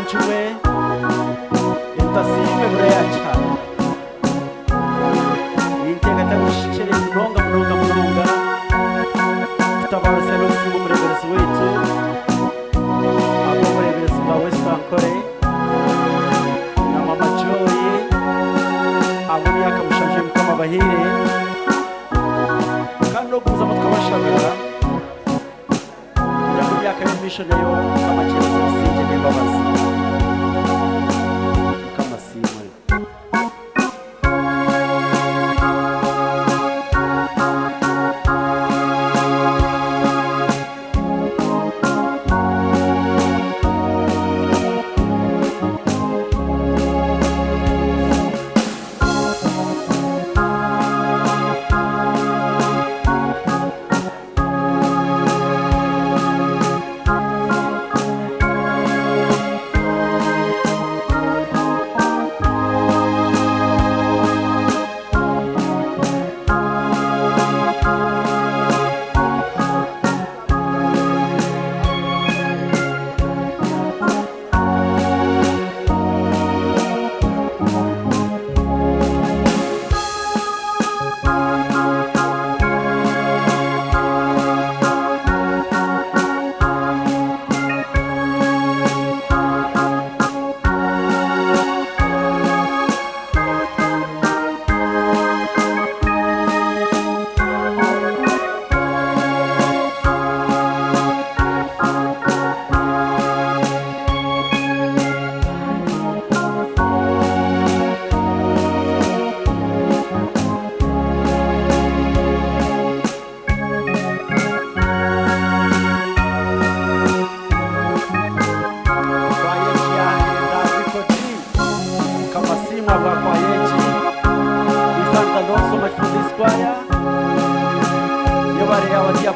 Benjuwe intasime burayacha intega tagushikire munonga tutabaruse no simu mureberezi wetu abo mureberezi ba West Bankore na Mama Joy abo yakamushaje mukama bahire kandi no kuza mutkabashabira yakuri mission yo kama cyerezo sinje n'imbabazi kama simwe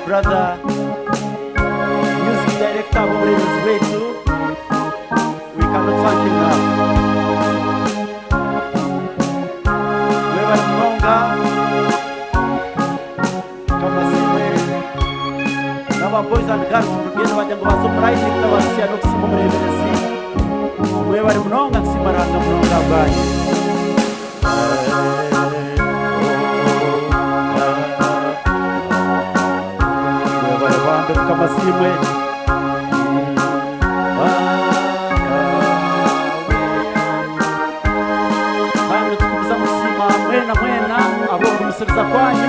brother music director Mureberezi wetu, we cannot thank him enough. Wewe Munonga kama siwe n'aba boys and girls brigade bajyango basoprite tabasiya no kusima Mureberezi wewe Munonga simaranga Munonga bwanyu kama simwe bamwe tukuza musima mwena abo kumusubiza kwanyu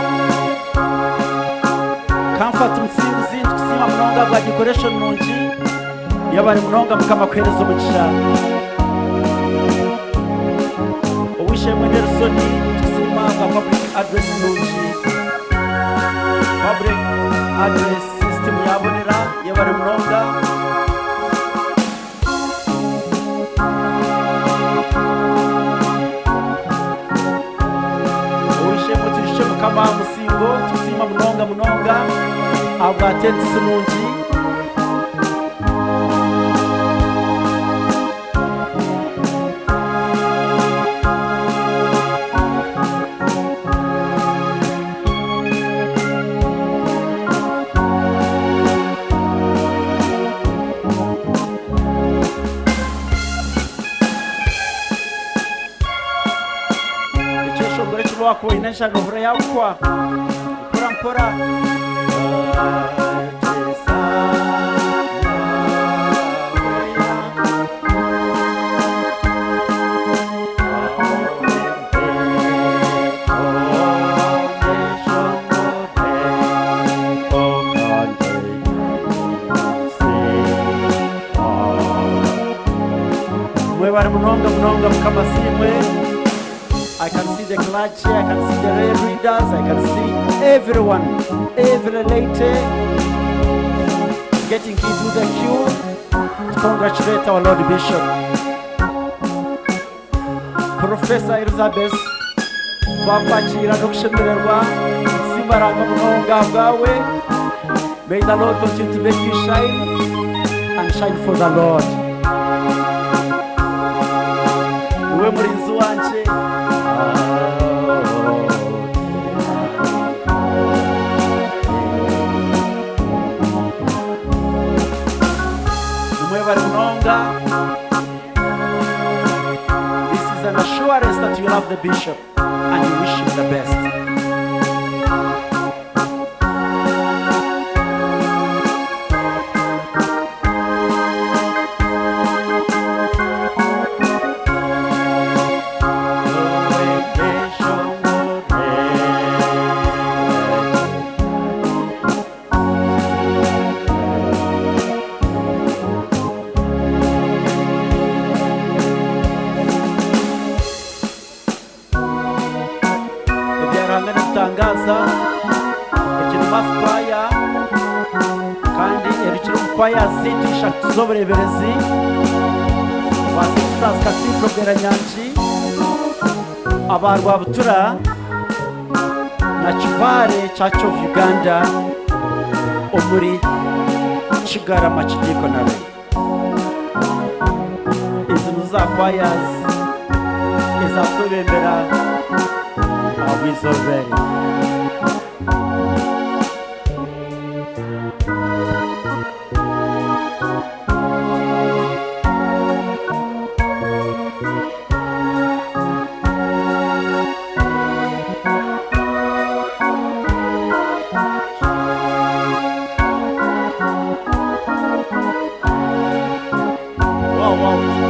kamfata umutsinzi tukusima Munonga bwa decoration nungi yabari Munonga mukama kwerezo umugisha uwishemwe Nelson tukusima bwa public address nungi public address yabonera yabari Munonga uwishemo tuyishemo kama musingo tusima Munonga abwatenzi sunungi wako inaisha gofra yakwa mpora wewe Munonga mkama simwe. I can see the clergy, I can see the lay readers, I can see everyone, every lady getting into the queue to congratulate our Lord Bishop. Professor Elizabeth, twakwakira no kushemererwa simbaranga Munonga bwawe. May the Lord continue to make you shine and shine for the Lord. Uwe murinzi wanje umwe bari Munonga is an assurance that you love the bishop and you wish him the best. Tangaza ekirimas kwaya kandi erikiri kwaya zitisha tuzobereberezi wasitaz kasifro beranyanji abarwa butura na Kibare Church of Uganda omuri Kigarama Kidiko nawe izinuza kwaya ezatubembera abizobere.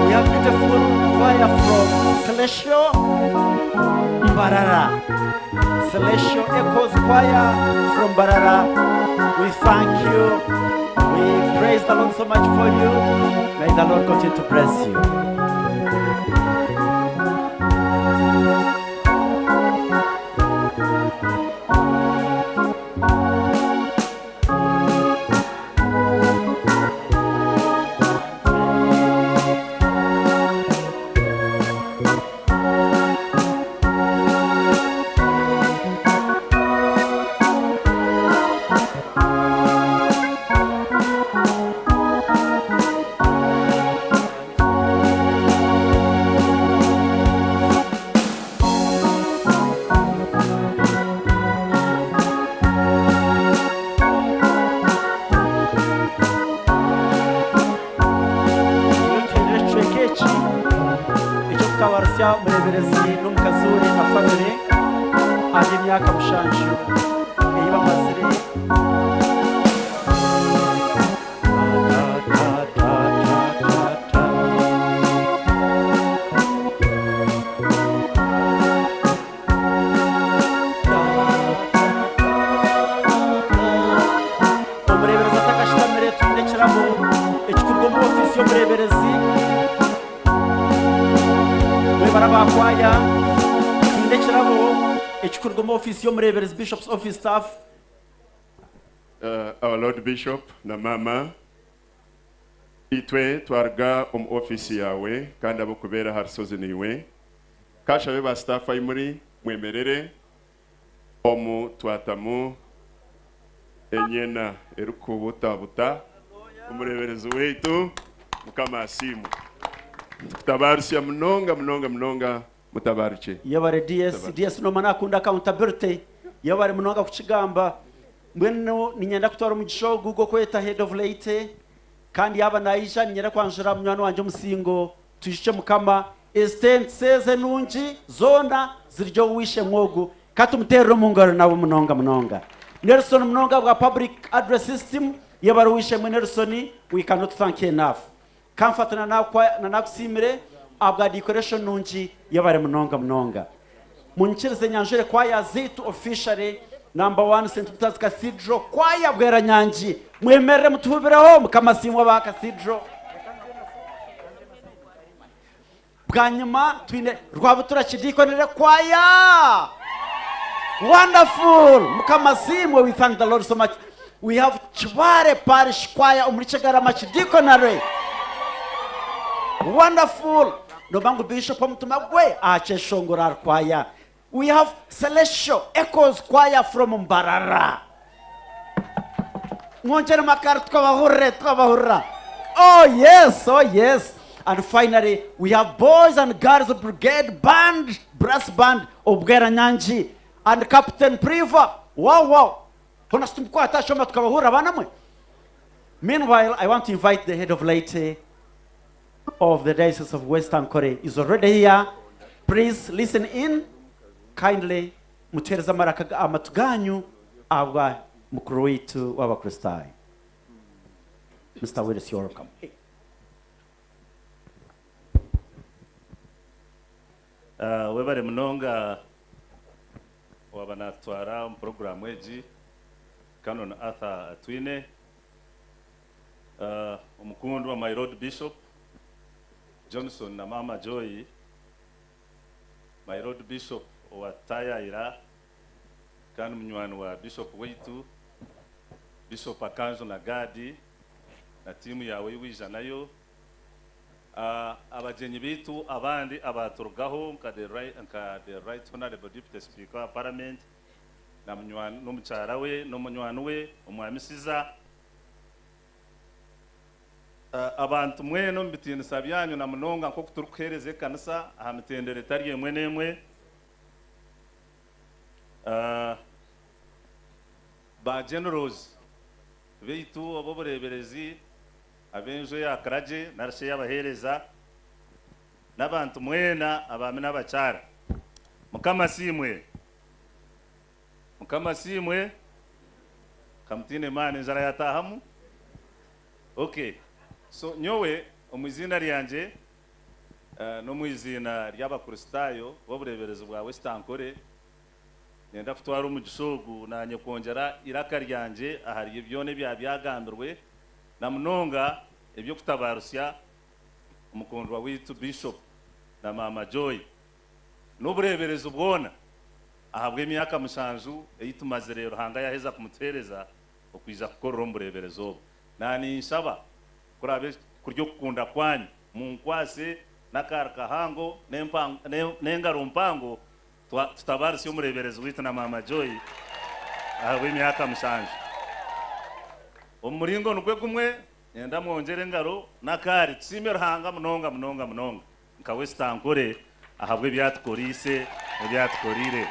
We have beautiful choir from Celestial Barara. Celestial Echoes Choir from Barara. We thank you. We praise the Lord so much for you. May the Lord continue to bless you. Kawarsia mureberezi n'umukazuri na family andi myaka mushanju eyiba mazire umureberezi atakashitamire tunekeramo ekikurwa mu ofisi y'umureberezi barabakwaya ndekirabo ekikurwa mu office y'umureberezi bishop's office staff. Our Lord Bishop na mama itwe twarga office yawe kandi abukubera harisoze niwe kashabe ba staff ay muri mwemerere twatamu enyena erukubuta umureberezi wetu mukamasimu tabarisia mnonga mutabarche yabare DS no mana akunda accountability yabare mnonga kuchigamba mbweno ninyenda kutora mu gishogo ugo kweta head of late kandi yaba naisha ninyenda kwanjura mwana wanje musingo tujice mukama estent seze nunji zona ziryo wishe mwogu katumterero mungaro nabo mnonga Nelson mnonga bwa public address system yabare wishe mu Nelson. We cannot thank you enough. Kamfatana na nakusimire abwa decoration nunji yabare mnonga munchirize nyanjere kwaya zitu officially number 1 St. Peter's Cathedral kwaya bwera nyanji mwemerere mutubireho mukamasimwa ba cathedral bwanyuma twine rwabutura kidikonere kwaya wonderful mukamasimwa. We thank the Lord so much. We have Kibare Parish Choir umuri Kigarama Kidikonere. Wonderful. Nobangu Bishop Mtumagwe acheshongora choir. We have Celestial Echoes Choir from Mbarara. Ngonjere makar tukabahurra. Oh yes. And finally we have Boys and Girls Brigade Band, brass band of Bwera Nyanji and Captain Priva. Wow. Honastumkwa atashoma tukabahurra banamwe. Meanwhile, I want to invite the head of laity of the Diocese of Western Korea. Is already here. Please listen in kindly. Mutereza amatu ganyu aba mukuru witu w'abakristayo. Mr. Willis, you're welcome. Webare mnonga wabanatwara program weji Canon Arthur Atwine, umukundu wa my Lord Bishop Johnson na Mama Joy, my Lord Bishop wa Tayaira, kandi munywani wa Bishop wetu Bishop Akanjo na Gadi na timu yawe wija nayo, abajenyi bitu abandi abaturugaho nka the right honorable deputy speaker wa parliament na munywani n'umucara we n'umunywani we umwamisiza, abantu mweno mbitini sabyanyu na munonga nko kuturukereze kanisa ahamitendere tariye mwenemwe, ba generals bitu abobureberezi abenjo yakaraje narashe yabahereza n'abantu mwena abami n'abacara mukama simwe kamtine mane njara yatahamu. Okay, so nyowe omuzina ryanje no mwizina ry'abakristayo bobureberezi bwa Westankore nenda kutwara umugishogu nanye kongera iraka ryanje ahari ibyone byagambirwe na munonga ibyo kutabarusya umukondwa witu Bishop na Mama Joy n'ubureberezi ubwona ahabwe imyaka mushanju eyitumaze rero hanga yaheza kumutereza okwiza kukorora umureberezi obo nani nsaba kurabe kuryo kukunda kwanyu munkwase nakarka hango n'engaro mpango tutabarusya umureberezi witu na Mama Joy ahabwe imyaka mushanju umuringo nukwe kumwe yenda mwongere ngaro nakari tsimera hanga munonga nka Westankore ahabwe byatukorise byatukorire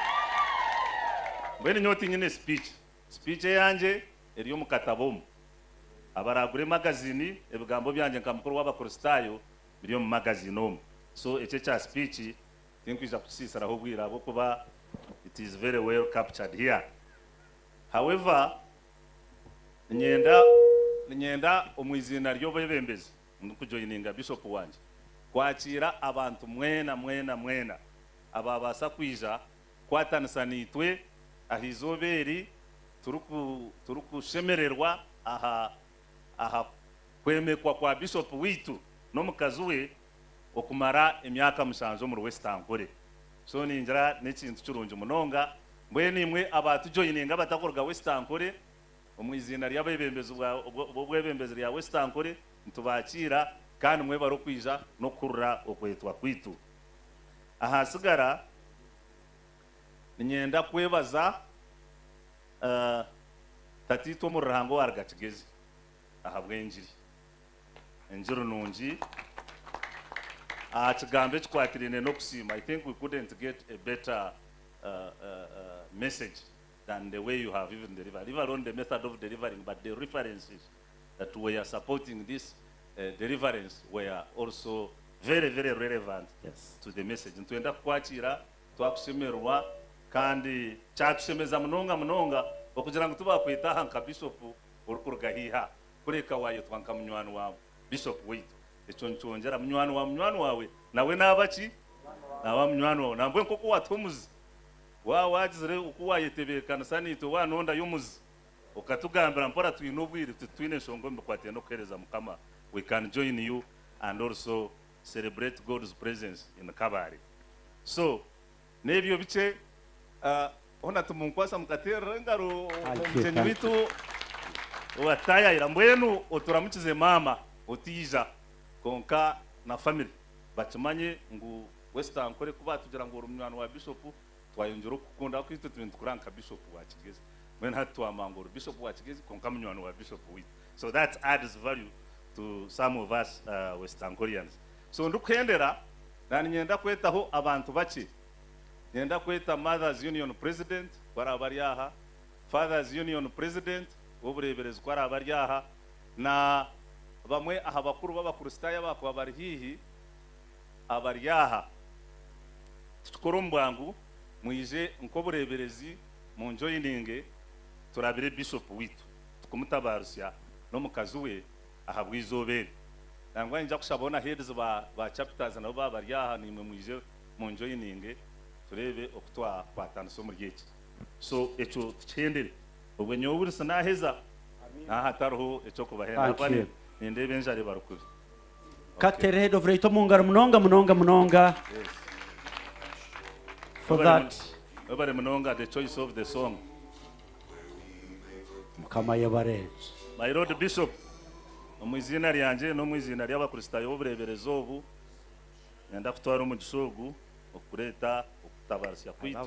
mbene nyoti nyine speech yanje eriyo mukatabomu abaragure magazine ebigambo byanje nka mukuru w'abakristayo biriyo mu magazine omu, so eche cha speech tinkwiza kusisara ho bwira abo kuba it is very well captured here. However, nyenda omwizina ryo bebembezi nkujoyininga Bishop wanje kwakira abantu mwena ababasa kwija kwatanisanitwe ahizoberi turukushemererwa aha kwemekwa kwa Bishop witu no mukazi we okumara emyaka mushanjo mu Westankore. So ninjira n'ekintu kirungi munonga mbwene imwe abatujoyininga batakorga Westankore omwizina ry'abebembezi bw'ebembezi rya Westankore ntubakira kandi mwe baro kwija no kurura okwetwa kwitu. Ahasigara nyenda kwebaza tatito mu ruhango wargatigeze ahabwe enjiri nungi kigambe kikwatirine no kusima. I think we couldn't get a better message than the way you have even delivered, even on the method of delivering, but the references that we are supporting this deliverance were also very relevant, yes, to the message. Ntwenda kwakira twakushemerwa kandi cyakushemeza munonga okugira ngo tubakwitaha nka Bishop urukurugahiha kureka wayo twanka munywani wa Bishop witu echo nchongera munywani wawe nawe nabaki nawa munywani wawe nambwe nkoko watumuzi wagizire ukuwayetebekana sanito wanonda yumuzi ukatugambira mpora twinobwire twine shongo mbakwatenda kuhereza mukama. We can join you and also celebrate God's presence in the Kabari. So nebyo bice ona tumunkwasa mukatera ngaro mjenyi witu wataya irambwenu oturamukize mama otija konka na family bachimanye ngu Westankore kuba tugira ngo urumwana wa Bishop twayongera kukunda kwitu tukuranka Bishop wa Kigezi when had to amangoro Bishop wa Kigezi konka munywani wa Bishop with. So that adds value to some of us Westankorians. So ndukhendera nani nyenda kwetaho abantu baki nyenda kweta Mothers Union President kwarabaryaha, Fathers Union President obureberezi kwarabaryaha na bamwe aha bakuru b'abakristayo bakwa bari hihi abaryaha tukorombwangu mwije nkobureberezi mu joininge turabire bishop witu tukumutabarusya no mukazi we ahabwizobere nangwa njya kushabona heads ba chapters nabo babaryaha nimwe mwije mu joininge turebe okutwa kwatanso mu ryeki so echo cyendere ubwo nyoburisa naheza hataruho echo kubahenda bane ndebe njare barukuri Katere head of Reito Mungaro Munonga. Yes. For that. Nobody Munonga, the choice of the song. Mukama yabare. My Lord Bishop, omwizina lyanje no mwizina ly'abakristayo obureberezo obu ngenda kutwara umugishogu okureta okutabarasya kwitu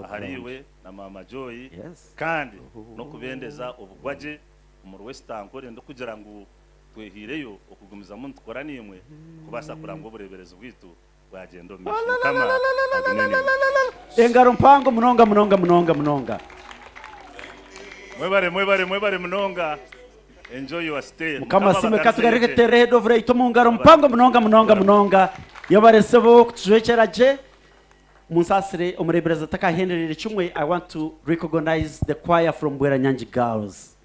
ahariwe na Mama Joy kandi no kubendeza obugwaje mu Western Kore ndo kugira ngo twehireyo okugumiza muntu kora nimwe kubasa kurangwa obureberezo bwitu bwagendo misho kama engaro mpango munonga mwebare munonga enjoy your stay mukama sime katugareke tere head of Reito Mungaro mpango munonga yabaresebo kutujekeraje musasire omurebereza takahenderere chumwe. I want to recognize the choir from Bwera Nyanji Girls.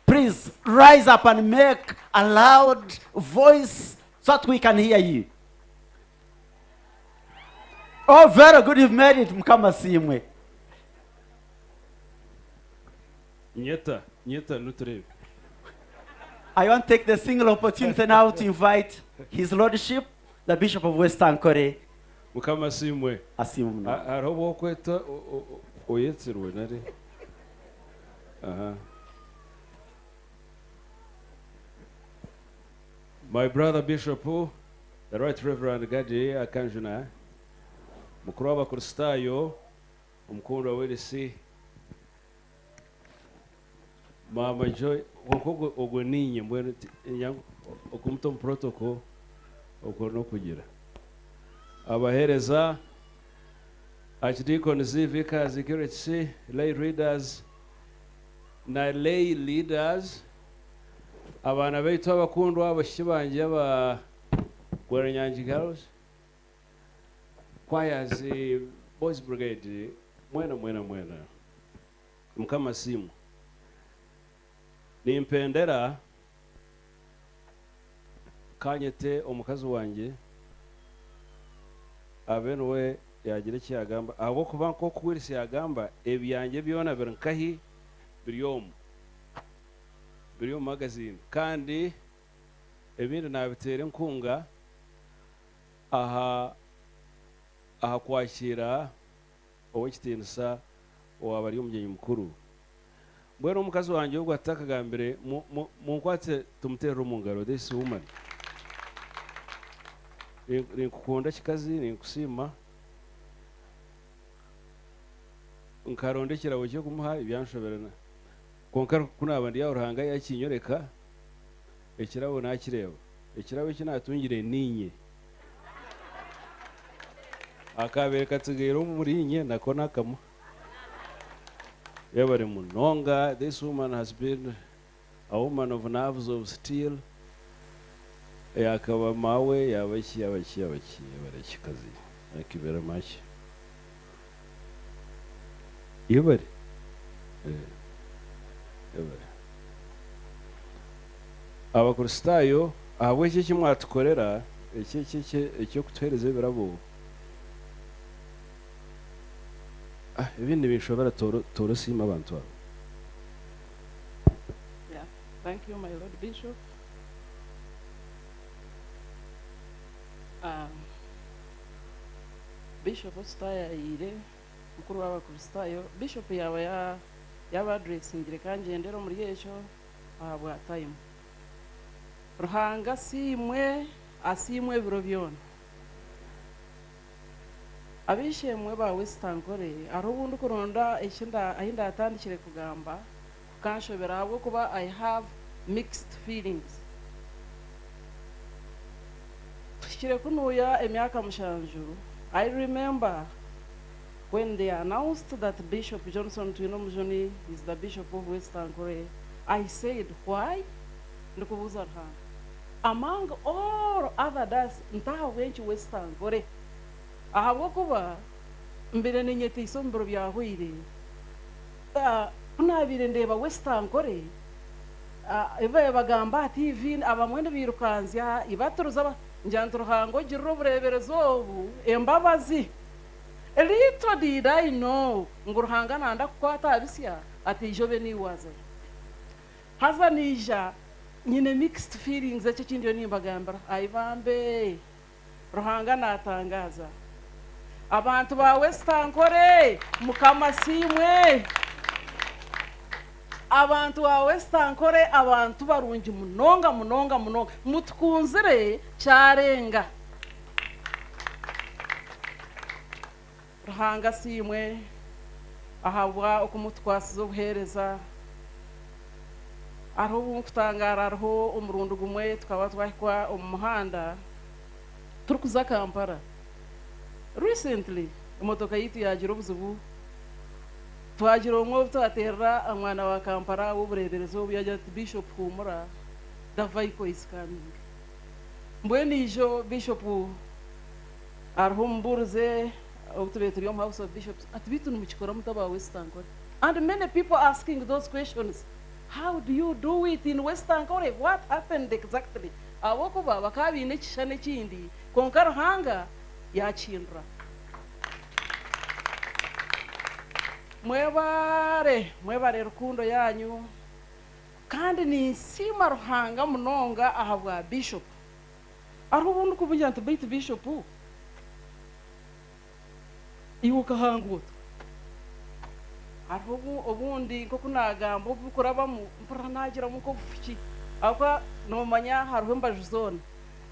Please rise up and make a loud voice so that we can hear you. Oh, very good, you've made it, mukama simwe. Nyeta nutrebe. I want to take the single opportunity now to invite His Lordship, the Bishop of Western Kore. Mukama simwe. Asimu. Arobo kweta oyetsirwe nari. My brother Bishop, the Right Reverend Gadi Akanjuna, mukuru w'abakristayo, umukondo wa WLC, Mama Joy, wokogo ogoninye mbwene okumuto protocol okono kugira. Abahereza Archdeacons, vicars, security, lay readers, na lay leaders, abana baitu abakundwa abashibanje aba Bwera Nyanji Girls, choirs, boys brigade, mwena mukama simu nimpendera kanyete omukazi wanje abenwe yagira cyagamba abo kuba nko kwirisi yagamba ebyanje byona birinkahi biryomu magazine kandi ebindi nabitere nkunga aha kwakira owekitensa wabari umujyenyi mukuru mbwera umukazi wanje ubwo atakaga mbere munkwatse tumutera umungaro this woman nikukunda kikazi nikusima nkarondekera cyo kumuha ibyanshoberana konkara kuna abandi ya ruhanga yakinyoreka ekirabo nakireba ekirabo kinatungire ninye akabereka tsigero murinye nako nakamo yabare munonga. This woman has been a woman of nerves of steel. Yakaba mawe yabaki yabarekikazi. Thank you very much. Yabare abakristayo ahabwe iki kimwatukorera icyo kutuhereza birabo ibindi bishobora torosima abantu abo. Yeah, thank you my Lord Bishop. Bishop Ostaya ire mukuru w'abakristayo Bishop yaba addressingire kangendero muri yecho ahabwa time ruhanga asimwe biro byona abishemwe ba Western Kore arubundi kuronda ekinda ahinda atandikire kugamba kanshobera abo kuba I have mixed feelings. Kire kunuya emyaka mushanjuru. I remember when they announced that Bishop Johnson Twino Mujoni is the Bishop of Western Kore, I said, why? Among all other days, ntaha wenchi Western Kore. ahabwo kuba mbere ninyete isombero byahwire nabire ndeba Western Kore eva bagamba TV abamwene birukanzya ibaturuza njyanturuhango girro bureberezo ubu embabazi little did I know nguruhanga nanda kukwata abisya ati ijobe niwaza haza nija nyine mixed feelings ecyo kindiyo nimbagambira ayibambe ruhanga natangaza abantu ba Western Kore mukamasimwe abantu ba Western Kore abantu barungi munonga mutkunzire cyarenga ruhanga simwe ahabwa okumutwasiza obuhereza ariho ubutangara ariho umurundo gumwe tukaba twahikwa umuhanda turukuza Kampala recently imotoka yitu yagira obuzibu twagira omwe twaterera amwana wa Kampala w'obureberezo byagira ati Bishop humura the vehicle is coming mbweni ijo Bishop ariho mburuze obutubeturi om House of Bishops ati bitu nimukikora mutaba Western Kore and many people asking those questions. How do you do it in Western Kore? What happened exactly? Awokuba bakabi nekishane kindi konka ruhanga yachindra mwebare rukundo yanyu kandi ni sima ruhanga munonga ahabwa Bishop arubundu kubujya nti bait Bishop iwuka hanguto arubu obundi nko kunagamba obukuraba mu mpora nagira mu ko fuki akwa no manya haruho mbajuzone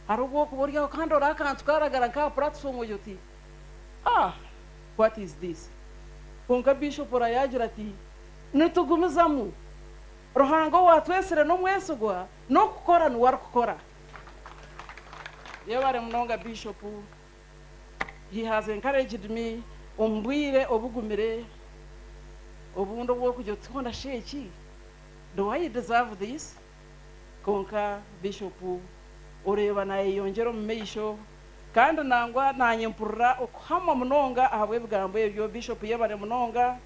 harubu kuburya kandi orakantu karagara ka platform yoti what is this konka Bishop orayagira ati nitugumizamu ruhango watwesere no mwesugwa no kukora ni warukora yabare munonga Bishop he has encouraged me ombwire obugumire obundo bwo kujya twonda sheki do I deserve this konka Bishop ureba naye yongero mu meisho kandi nangwa nanyempurra okuhama munonga ahabwe bwambo ebyo Bishop yabare munonga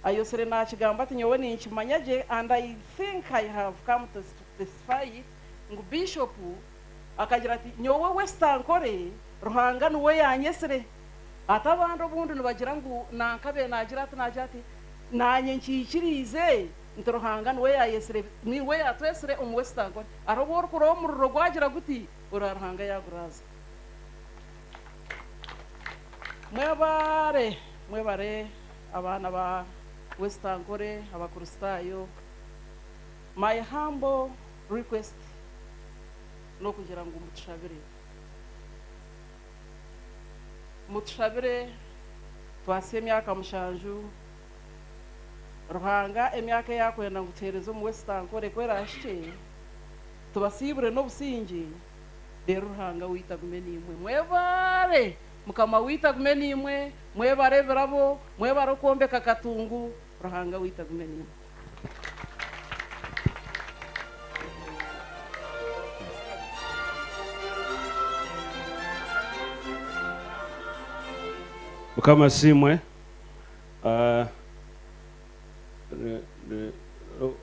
ayosere na kigamba ati nyowe ninkimanyaje and I think I have come to testify ngo Bishop akagira ati nyowe Western Kore ruhanga nuwe yanyesere atabando bundu nibagira ngo nankabe nagira ati nanye nkikirize nturuhanga nuwe yayesere niwe yatwesere mu Western Kore arobor kuro mu rogwagira guti uraruhanga yaguraza mwebare abana ba Western Kore abakristayo my humble request no kugira ngo mutushabire twase emyaka mushanju ruhanga emyaka yakwenda nguterezo mu Western Kore kwera ashike tubasibure no busingi de ruhanga witagume nimwe mwebare mukama witagume nimwe mwebare bravo mwebare kombeka katungu ruhanga witagume nimwe mukama simwe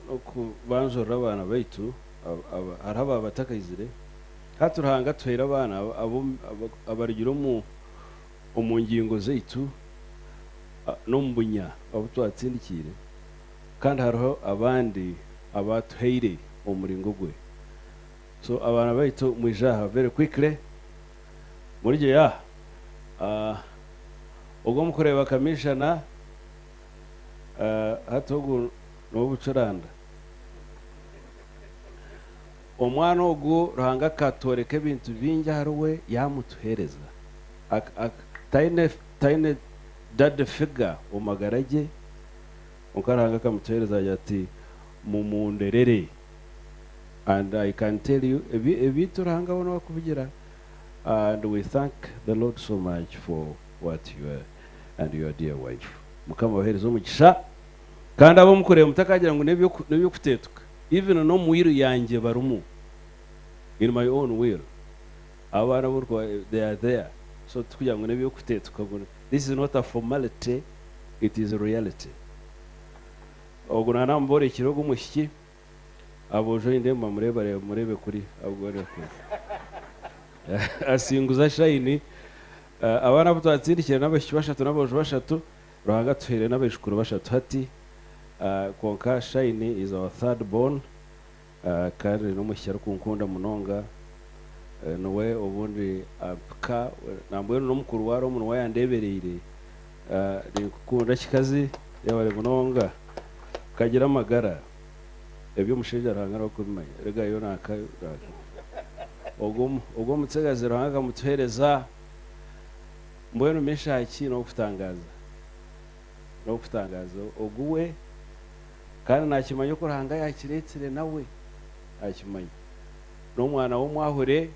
okubanzora abana baitu araba abatakayizire haturuhanga twera abana abarigiro mu ngingo zaitu no mbunya abo twatsindikire kandi hariho abandi abatuheire umuringo gwe so abana baitu mwijaha very quickly murije ya ubwo mukureba kamishana hatogu n'obucuranda omwana ogu ruhanga katoreka ebintu bingi hariwe yamutuhereza taine dad figure omagarage onkaranga kamutuhereza ati mumunderere and I can tell you ebitu ruhanga bono bakubigira and we thank the Lord so much for what you are and your dear wife mukama bahereza umugisha kandi abo mukureba mutakagira ngo nebyo kutetuka even no muwiru yanjye barumu in my own will abana burwa they are there so tukugira ngo nebyo kuteta ukabona this is not a formality, it is a reality. Oguna nambore kirogo mushiki abojo indemba murebe kuri abugore kuri asinguza shayini abana butwatsindikira n'abashiki bashatu n'abojo bashatu ruhanga tuhere n'abashikuru bashatu hati konka shayini is our third born kandi n'umushyira kunkunda munonga nowe ubundi apka nambwe n'umukuru waro umuntu wayandebereye nikukunda kikazi yabare munonga kagira amagara ebyo musheje arangara kubimanya rega yo naka ogwo mutsegaze ruhanga mutuhereza mbwenu meshaki no kutangaza oguwe kandi nakimanya ko ruhanga yakiretsere nawe akimanya n'umwana wo mwahure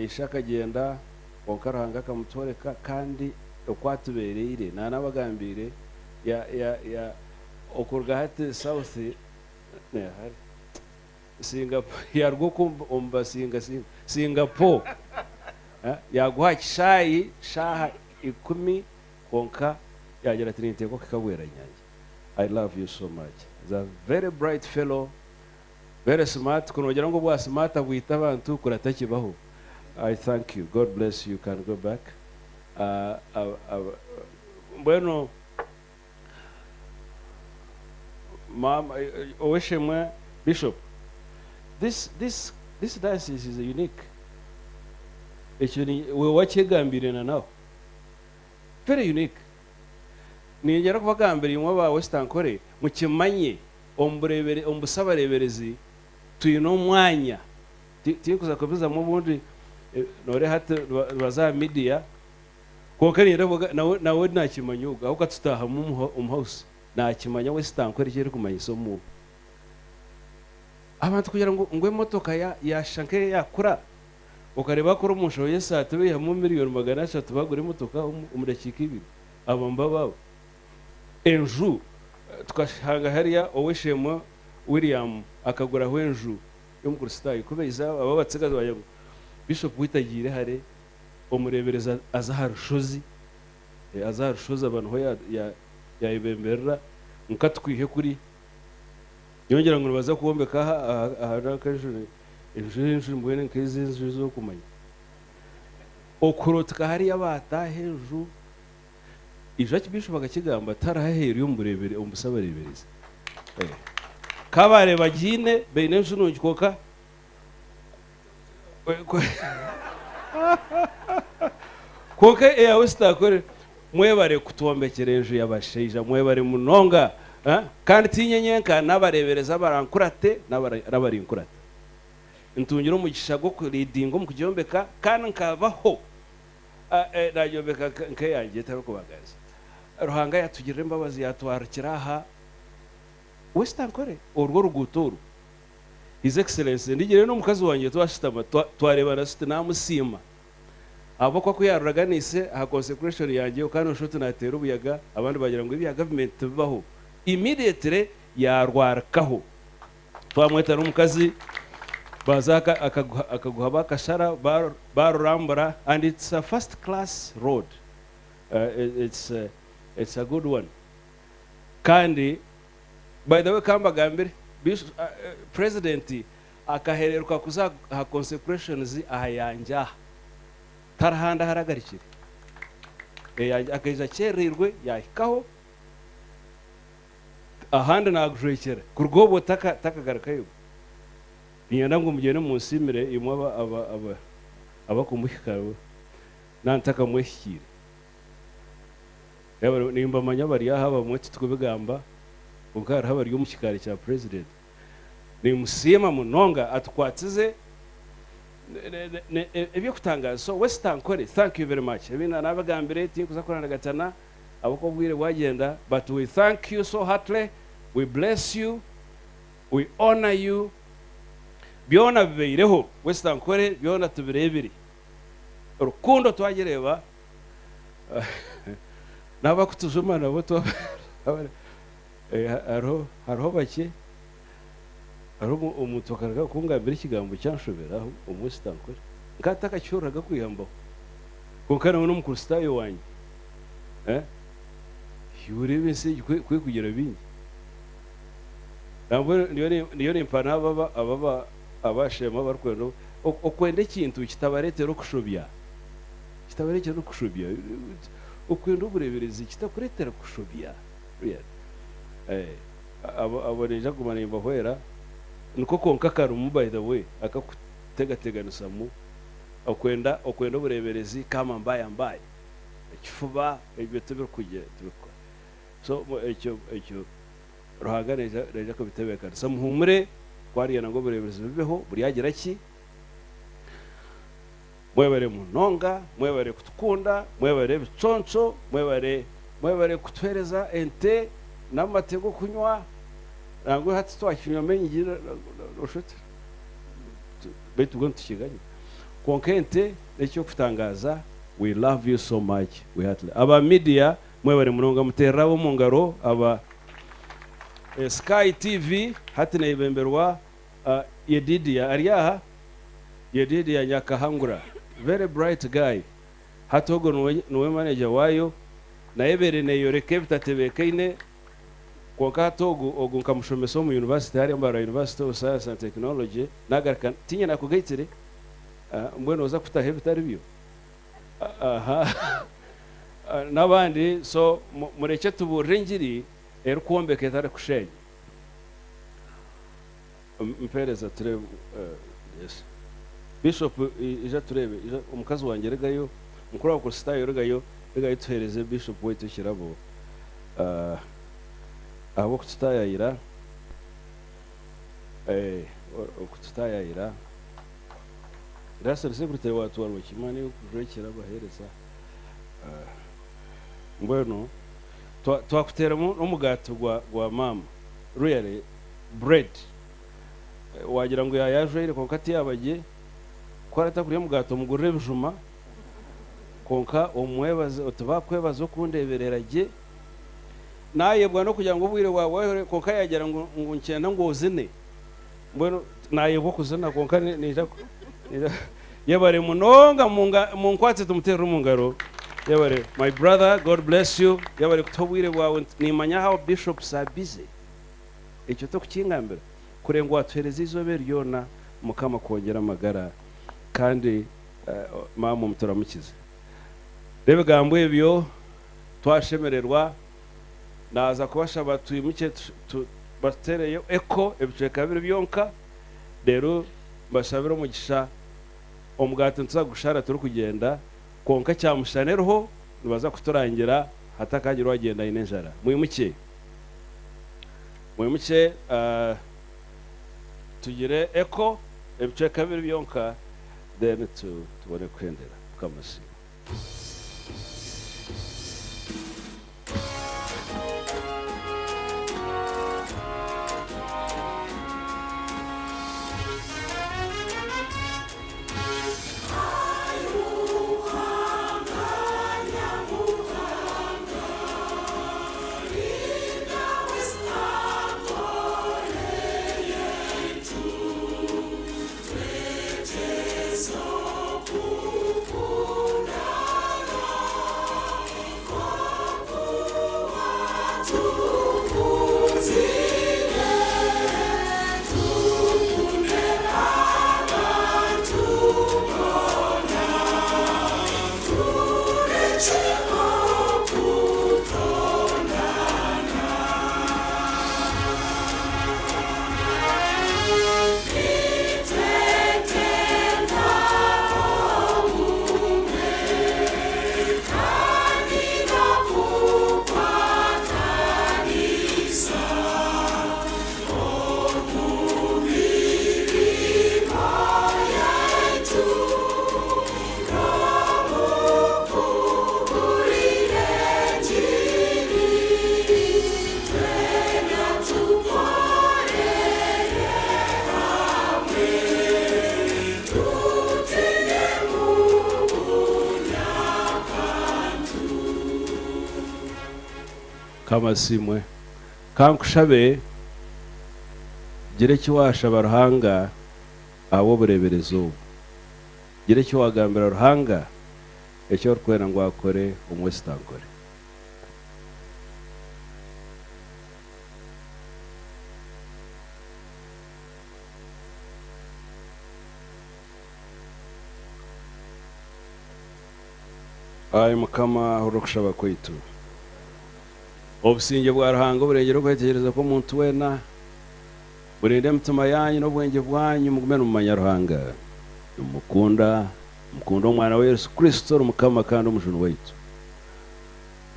ishaka genda onkaruhanga kamutoreka kandi okwatubereye nanabagambire ya okurga hati south ne hari Singapore yarwo kumba Singapore yaguha kishayi shaha 10 konka yagera trinite ko kikabwera nyange. I love you so much. He's a very bright fellow, very smart. Kunogera ngo bwa smart abwita abantu kuratakibaho. I thank you. God bless you. Can go back. Bueno, Mom, Oweshemwe Bishop. This diocese is unique. Actually, we watch Gambia now. Very unique. Nigera kubagambira imwe ba Western Korea mukimanye ombusaba reberezi tuyino mwanya tikuza kubiza mu bundi nore hati baza media kokani nawe nakimanyuga aho katutaha mu house nakimanya Western Korea kiri kumanyiso mu abantu kugira ngo ngwe motoka ya shanke yakura ukareba ko rumusho yesa tubiha mu miliyoni 300 bagure motoka umudakika ibiri abamba babo enju tukashanga hariya Oweshemwe William akagura hwenju yo mu Kristayi kubeza aba batsegaza baya Bishop witagire hare umurebereza azaharushozi abantu ho ya ibemberera nkatwihe kuri yongera ngo baza kubombeka aha kajure enju mbwene nkizinzu zo kumanya okurotka hariya bata henju Ijaki Bishop bagakigamba tarahera yo murebere umusabarebereza kabare bagine beinensu nugikoka koke ya Westakore mwebare kutombekera enju yabasheja mwebare munonga kandi tinyenyenka nabarebereza barankurate nabarinkurate ntungiro mugisha go kuridingo mu kujyombeka kandi nkabaho najombeka nke yanjye tarukubagaza ruhanga yatugirira imbabazi yatwarukira aha Western Korea urwo ruguturu His Excellency ndigire no mukazi wanjye twashitama twarebana site namusima abo ko kuyaruraganise ha consecration yanjye kandi ushoto natera ubuyaga abandi bagira ngo ibiya government bibaho immediately yarwarakaho twamweta no mukazi bazaka akaguha bakashara barurambura and it's a first class road. It's a good one. Kandi by the way kambagambire president akahereruka kuza ha consecrations ahayanja tarahanda haragarikire akaja cherirwe yahikaho ahandi nagujekera kurgobo takagarukayo Niyana ngo mugene munsimire imwe aba kumuhikaro nantaka mweshyire yaba nimba manya bari haba mwete tukubigamba ubwara haba ryo mukikari cya president ni musima munonga atkwatize ebyo kutangaza. So Western Korea, thank you very much. Ebina nabagambire tinkuza korana gatana abako bwire wagenda, but we thank you so heartily, we bless you, we honor you. Byona bibereho Western Korea byona tubirebire urukundo twagereba nabakutuzuma nabo to haro bake haro umutokaraga kungambira ikigambo cyanshobera Western Korea ngataka cyuraga kwiyambaho konkana uno mukuristayo wanyu urebe se kwe kugira bingi ntabwo niyo nimpana ababa abashema barkwendo okwenda ikintu kitabaretera kushobya okwenda ubureberezi kitakuretera kushobya aboneja kumanimba hwera niko konka karumu by the way akakutegateganisa mu okwenda ubureberezi kama mbaye ikifuba ibyo tubikujye tubikora so icyo ruhaganije reje ko bitebekana samuhumure kwariye nango bureberezi bibeho buri yagira ki mwebare munonga mwebare kutukunda mwebare biconco mwebare kutwereza ente n'amatego kunywa nango hati twakinywa menyigira rushuti betu gontu kiganye konkente ecyo kutangaza we love you so much we heartily aba media mwebare munonga muterabo mu ngaro aba Sky TV hati na ibemberwa Yedidia ariyaha Yedidia Nyakahangura very bright guy hatogo nuwe manager wayo na ebere ne yoreke bitatebekaine konka hatogo ogunka mushomeso mu university hari ambara University of Science and Technology nagaraka tinya nakugaitire mbwene oza kutahe bitari byo nabandi so mureke tuburengiri erukombe ketare kushenya mpereza turebe yes Bishop ija turebe umukazi wanjye regayo mukuru wa Kristayo regayo tuhereze Bishop wetu kirabo abo kutayayira kutayayira rasa secretary watu waro kimani kurekera bahereza mbweno twakuteramo n'umugato gwa mama really bread wagira ngo yayaje konka ati yabaje kwarata kuri mugato mugurire bijuma konka omwebaze otubakwebazo kundebereraje nayebwa no kugira ngo ubwire wawe konka yagira ngo nkenda ngo uzine mbweno nayebwa kuzina konka nija yabare munonga mu nkwatse tumutera umungaro yabare my brother God bless you yabare kutobwire wawe nimanya how bishops are busy icyo to kukingambira kurengo watwereza izobe ryona mukama kongera amagara kandi mama muturamukize rebe gambo ebyo twashemererwa naza kubashaba tuyimuke batereye eko ebiceka biri byonka rero bashabira umugisha omugati ntuza gushara turi kugenda konka cyamushanerho nibaza kuturangira hatakagira wagenda inenjara muyimuke tugire eko ebiceka biri byonka then tubone kwendera kamasi kamasimwe kankushabe gire kiwasha baruhanga abo bureberezo gire kiwagambira ruhanga icyo kwera ngo akore umwesta nkore. Ayi mukama urukushaba kwitu obusinge bwa ruhango burengero kwetegereza ko muntu wena burinde mutuma yanyu n'ubwenge bwanyu mugume mu manyaruhanga mukunda umwana wa Yesu Kristo umukama kandi umujunu waitu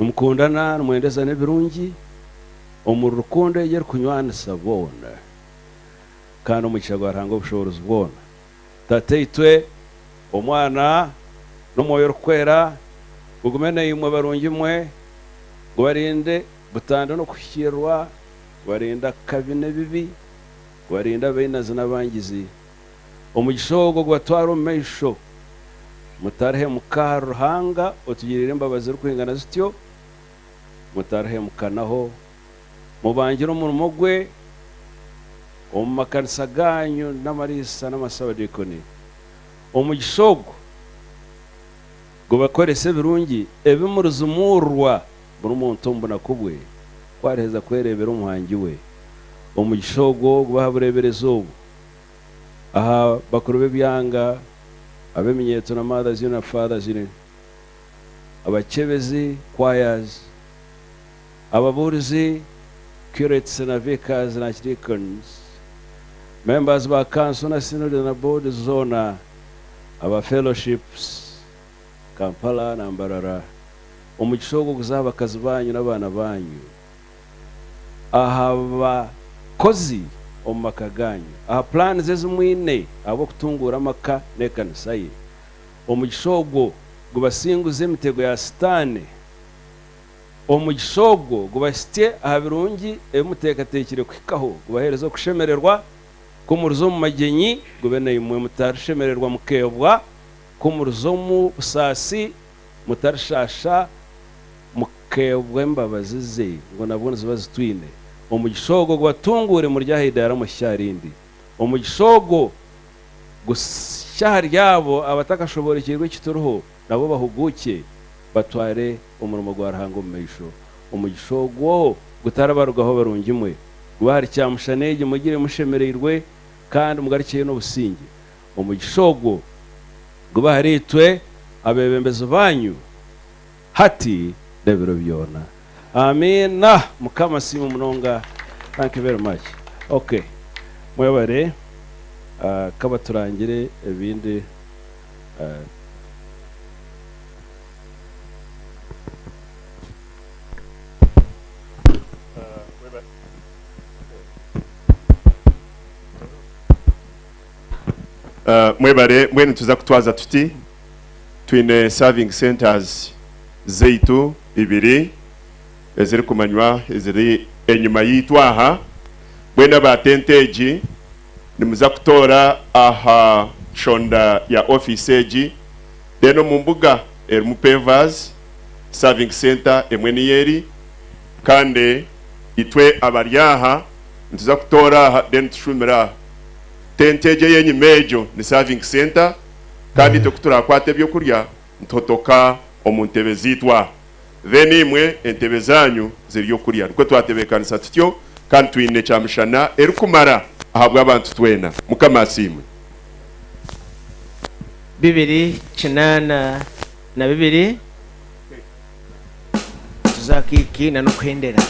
umukundana numwendeza n'ebirungi omuru rukundo yeri kunywana sabona kandi umugisha gwa ruhango bushobora ubwona tateitwe omwana n'umwoyo rukwera ugumene imwe barungi mwe gwarinde butanda no kushirwa gwarinda kabine bibi gwarinda beinazi n'abangizi umugishogo gwatwara umesho mutarhe mukaruhanga otugirire imbabazi rukwingana zityo mutarhe mukanaho mubangira umurimo gwe omumakanisa ganyu n'amarisa n'amasabadikoni umugishogo gubakorese birungi ebimuruzumurwa buri muntu mbona kubwe kwareheza kwerebera umuhangi we umugishogo gubahabureberezo aha bakuru byanga abeminyeto na mothers na fathers ne abakebezi choirs ababurizi curates na vicars na deacons members ba council na synod na board zona aba fellowships Kampala na Mbarara umugishogo kuzaba akazi banyu n'abana banyu aha kozi omakaganyu aha plan zezumwine abo kutungura maka nekanisa ye umugishogo gubasinguze imitego ya sitane umugishogo gubasite aha birungi emutekatekire kwikaho gubahereza kushemererwa kumuruzo mu magenyi gubene imwe mutarashemererwa mukebwa kumuruzomu busasi mutarashasha mukebwe mbabazi ze ngo nabone zibazitwine umugishogo gwatungure mu ryahida yaramushyarindi umugishogo gushahari yabo abatakashobora ikirwe kituruho nabo bahuguke batware umurimo gwa ruhango mu meisho umugishogo gutarabarugaho barungimwe gwari cyamushanege mugire mushemererwe kandi mugarikiye no busingi umugishogo gubaharitwe abebembezo banyu hati debero byona amina mukama simu munonga. Thank you very much. Okay mwebare kaba turangire ebindi mwebare mwene tuza kutwaza tuti twine serving centers zeitu ibiri eziri kumanywa eziri enyuma yitwaha mwene batenteji nimuza kutora aha shonda ya office eji deno mumbuga erimu pavers serving center emweni yeri kandi itwe abaryaha ntuza kutora deno tushumira tenteje yenye mejo ni serving center kandi tokutura kwate byo kurya ntotoka omuntebe zitwa then imwe entebe zanyu ziriyo kurya niko twatebekanisa tutyo kandi twine cyamshana erukumara ahabwa abantu twena mukamasimwe 2:8 na 2 tuzakiki na nokwendera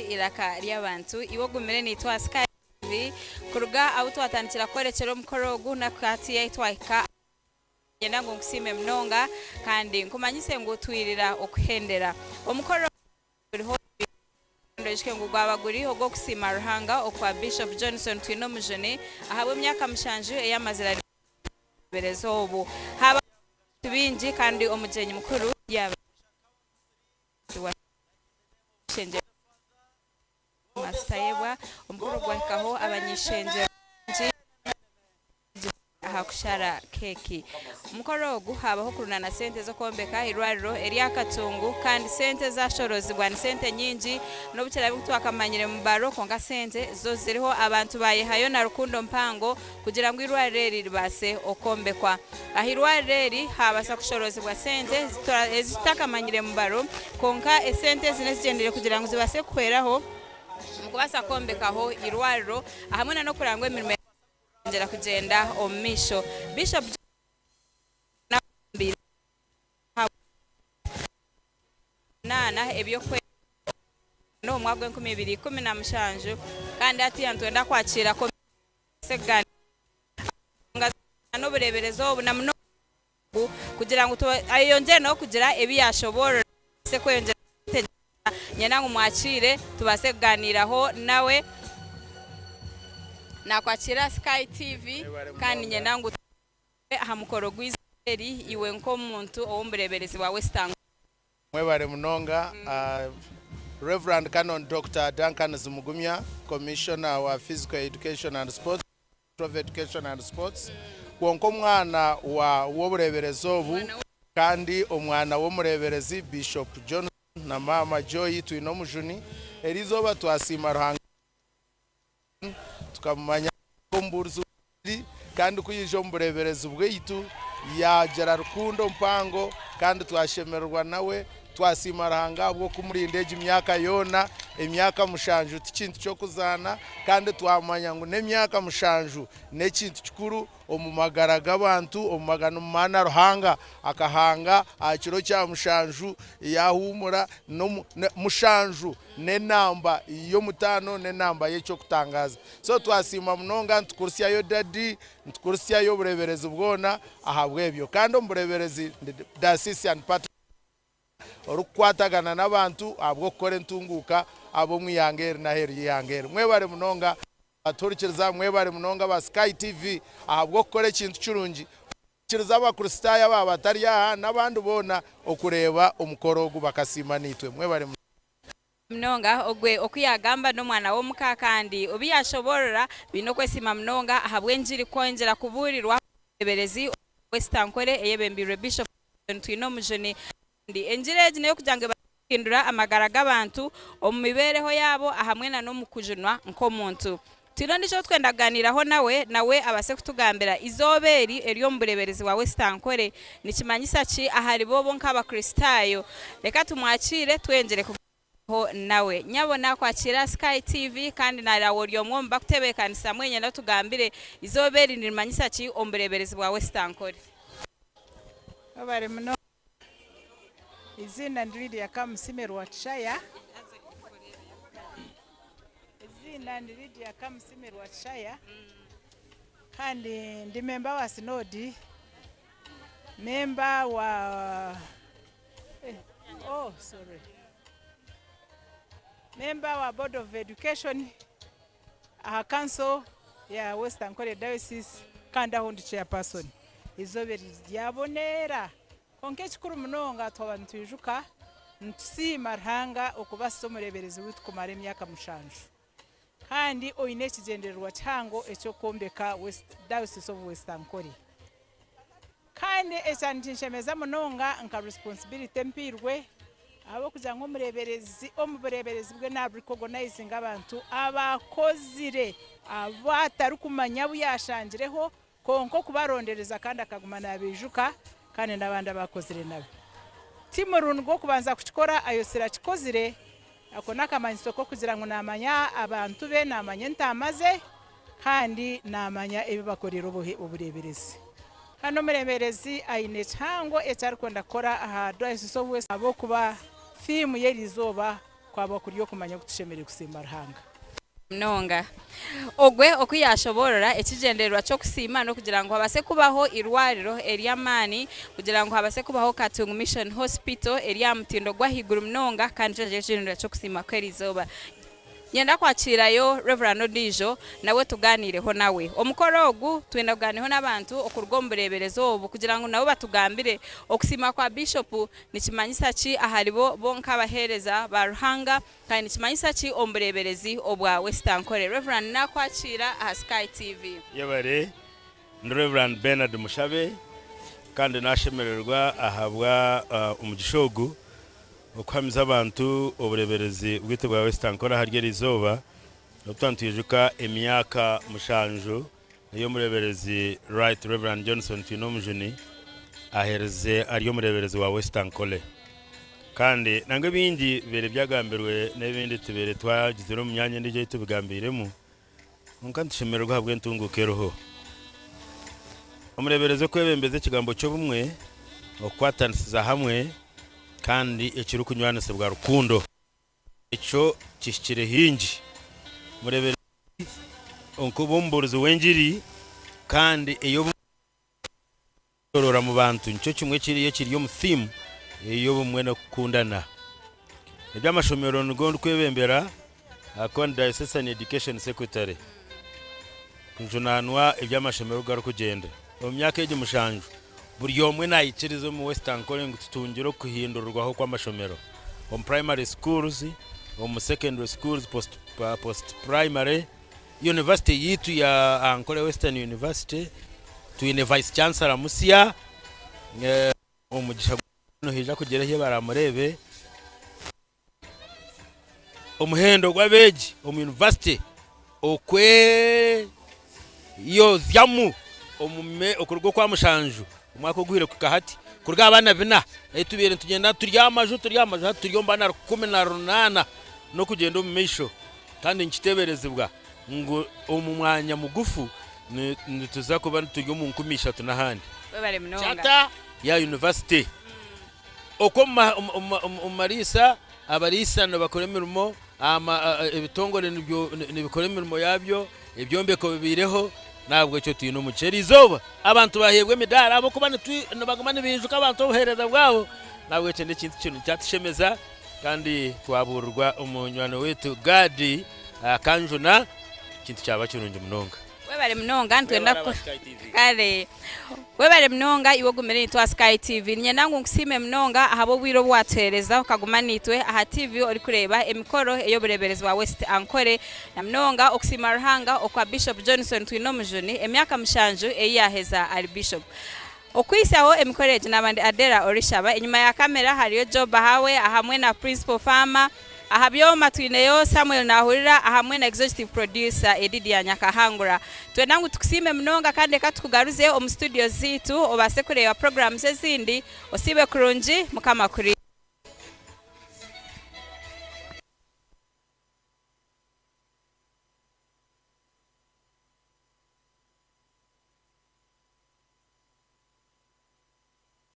iraka ry'abantu iwo gumire nitwa Sky TV kuruga abo twatandikira kwerekera mukorogu na kati yaitwaika yenda ngo kusime mnonga kandi nkumanyise ngo twirira okuhendera omukoro uriho ndeshike ngo gwabaguri hogo kusima ruhanga okwa Bishop Johnson Twino Mujoni ahabwe myaka mushanju eyamazira berezo obu haba binji kandi omujenyi mukuru yaba shenje mastayebwa omukuru gwakaho abanyishenje hakushara keki umukoro guhabaho kurunana sente zo kombeka irwariro Katungu kandi sente zashorozibwa ni sente nyingi no bukira bitwakamanyire mu baro konga sente zo ziriho abantu bayehayo na rukundo mpango kugira ngo irwariro ribase okombekwa ahirwariro habasa kushorozibwa sente zitakamanyire mu baro konka esente zinezigendere kugira ngo zibase kweraho mukubasa kombekaho irwariro ahamwe no kurangwa imirimo njera kugenda omisho Bishop nana ebyo kwe no mwagwe 2017 kandi ati yantwenda kwakira ko segani no bureberezo obu namno kugira ngo ayonje no kugira ebi yashobora se kwengera nyana ngo mwakire tubase kuganiraho nawe nakwakira Sky TV kandi nyenangu hamukoro gwizeri iwe nko muntu owumbereberezi wa Western mwebare munonga Reverend Canon Dr. Duncan Zumugumya Commissioner wa Physical Education and Sports Education and Sports wonko mwana wa wobureberezi obu kandi omwana wo mureberezi Bishop John na Mama Joy Twino Mujuni erizoba twasima ruhanga tukamanya komburzu kandi kuyijo mburebereza ubweitu yagera rukundo mpango kandi twashemerwa nawe twasimaranga bwo kumurindeje imyaka yona imyaka mushanju tikintu cyo kuzana kandi twamanya ngo nemyaka mushanju nekintu kikuru omumagara gabantu omumagano mana ruhanga akahanga akiro cya mushanju yahumura no mushanju ne namba yo mutano ne namba y'icyo kutangaza so twasima munonga ntukurusya yo dadi ntukurusya yo bureberezi bwona ahabwebyo kandi ombureberezi dasisi and part orukwatagana nabantu abwo kore ntunguka abo mwiyangere na heri yangere mwebare munonga aturikiriza mwebare munonga ba Sky TV ahabwo kore kintu kirungi kiriza abakristaya baba batari yaha nabandi bona okureba omukorogu bakasima nitwe mwebare mnonga ogwe okuyagamba no mwana wo muka kandi obiyashoborora bino kwesima mnonga ahabwe njiri konjera kuburirwa eberezi Western Kwere eyebembire Bishop Twino Mujoni ndi enjireje nayo kujange bakindura amagara gabantu omumibereho yabo ahamwe na no mukujunwa nko muntu tiro ndicho twendaganiraho nawe abase kutugambira izoberi eriyo mbureberezi wa Western Kwere nikimanyisa ki ahari bobo nk'abakristayo reka tumwakire twengere ho nawe nyabona kwakira Sky TV kandi narawo ryo mwomba kutebekanisa mwenye no tugambire izoberi nimanyisa ki ombureberezi wa Western Kwere abare muno izina ndiri ya Kamusimeru wa Tshaya izina ndiri ya Kamusimeru wa Tshaya kandi ndi member wa Sinodi member wa member wa Board of Education council ya Western Kwere Diocese kandi aho ndi chairperson izoberi ryabonera konke kikuru munonga twabantu bijuka ntusima ruhanga okubasa omureberezi witu kumara emyaka mushanju kandi oyine kigendererwa cyango ekyo kombeka Diocese of Western Kwere kandi ekyantinshemeza munonga nka responsibility empirwe abo kugira ngo omureberezi bwe na recognizing abantu abakozire abatari kumanya buyashangireho konko kubarondereza kandi akagumana abijuka kandi nabandi abakozire nabe timurungu go kubanza kuchikora ayosira kikozire akona kamanyiso ko kugira ngo namanya abantu be namanya ntamaze kandi namanya ebibakorera ubureberezi hano mureberezi aine chango ecyari kwenda kora aha Diocese of West abo kuba theme yerizoba kwaba kuriyo kumanya kutushemere kusima Ruhanga mnonga ogwe okuyashoborora ekigendererwa cyo kusima no kugira ngo habase kubaho irwariro eryamani kugira ngo habase kubaho Katungu Mission Hospital erya mutindo gwa higuru mnonga kandi ekigendererwa cyo kusima kwerizoba yenda kwakirayo Reverend Odijo nawe tuganireho nawe omukoro ogu twenda kuganireho n'abantu okurgombereberezo obu kugira ngo nabo batugambire okusima kwa bishop nikimanyisa ki aharibo bonka abahereza ba Ruhanga kandi nikimanyisa ki ombereberezi obwa Western Kore. Reverend nakwakira aha Sky TV. Yabare Reverend Bernard Mushabe kandi nashemererwa ahabwa umugishogu okwamiza abantu obureberezi bwite bwa Western Kore harye izoba notwantuyejuka emyaka mushanju iyo mureberezi Right Reverend Johnson Twinomujuni ahereze ariyo mureberezi wa Western Kore kandi nange bindi bere byagambirwe n'ebindi tubere twagizero mu myanya ndije tubigambiremo nkantishemererwa habwe ntungukeroho umurebereze kwebembeze kigambo cyo bumwe okwatanisiza hamwe kandi ekiru kunywanise bwa rukundo ico kishikire hingi murebere onkubumburuzi wenjiri kandi eyo borora mu bantu nico kimwe kiriyo mu theme eyo bumwe no kukundana ebyamashomero ngondo kwebembera akonda Diocese Education Secretary kunjunanwa ebyamashomero garu kugenda mu myaka y'igi mushanju buri yomwe nayikirizo mu Western Kore ngo tutungiro kuhindurwaho kwa mashomero on primary schools on secondary schools post primary university yitu ya Ankole Western University tu vice chancellor Musia umugisha no hija kugera he baramurebe umuhendo gwabeji university okwe yo zyamu omume okurgo kwa mushanju umwako guhire ku kahati kurga abana bina etubere tugenda turyamaju turyomba na 18 no kugenda mu misho kandi nkiteberezibwa ngo umumwanya mugufu nituza kuba turyo mu 13 n'ahandi bebare mnonga chata ya university oko marisa abarisa no bakora imirimo ibitongore nibikora imirimo yabyo ibyombeko bibireho nabwo cyo tuyino muceri izoba abantu bahebwe midara abo kubana bagumana bijuka abantu bohereza bwabo nabwo cyo n'ikindi kintu cyatishemeza kandi twaburwa umunywano wetu gadi kanjuna kintu cyaba kirunje munonga webare mnonga ntwenda ko kare webare mnonga iwo gumere twa Sky TV nyenangu nkusime mnonga ahabo bwiro bwatereza ukagumanitwe aha TV uri kureba emikoro eyo bureberezi wa Western Kore na mnonga okusima Ruhanga okwa Bishop Johnson Twinomujuni emyaka mushanju eyaheza ari Bishop okwisaho emikoreje nabandi Adera Orishaba inyuma ya kamera hariyo Job hawe ahamwe na Principal Farmer ahabyo matwineyo Samuel Nahurira ahamwe na executive producer Edidia Nyakahangura twenangu tukusime mnonga kandi katukugaruze mu studio zitu obase kureba programs ezindi osibe kurunji mukama kuri